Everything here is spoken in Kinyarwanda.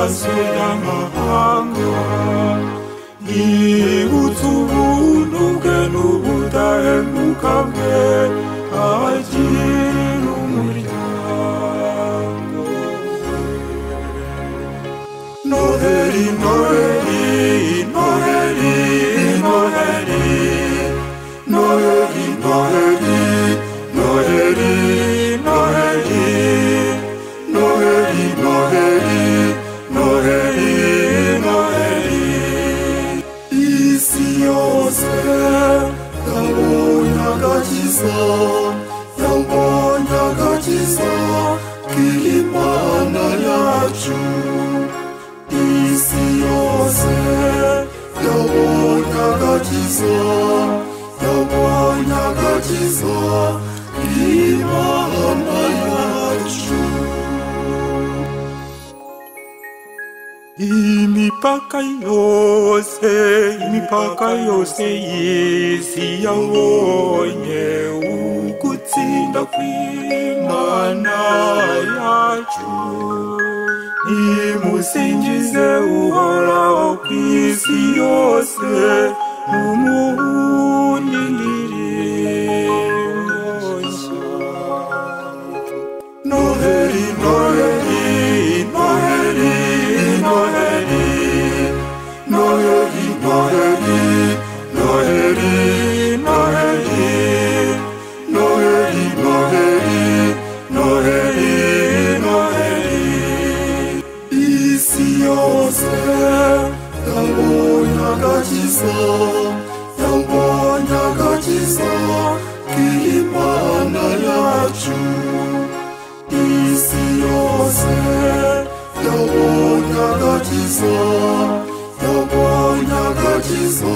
maso y'amahanga, yibutse ubuntu bwe n'ubudahemuka bwe agirira umuryango. Noheli, Noheli, Noheli, Noheli, Noheli, Noheli, Noheli, Noheli, Noheli, Noheli, Noheli. Isi yose yabonye agakiza, yabonye agakiza k'Imana yacu. Isi yose yabonye agakiza, yabonye agakiza k'Imana yacu. Imipaka yose y'isi yabonye ugutsinda kw'Imana yacu. Nimusingize Uhoraho kw'isi yose, mumuhe indirimbo nshya. Noheli, Noheli, Noheli, Noheli, Noheli, Noheli, Noheli, Noheli, Noheli, Noheli, Noheli. Isi yose yabonye agakiza, yabonye agakiza k'Imana yacu. Isi yose yabonye agakiza, yabonye agakiza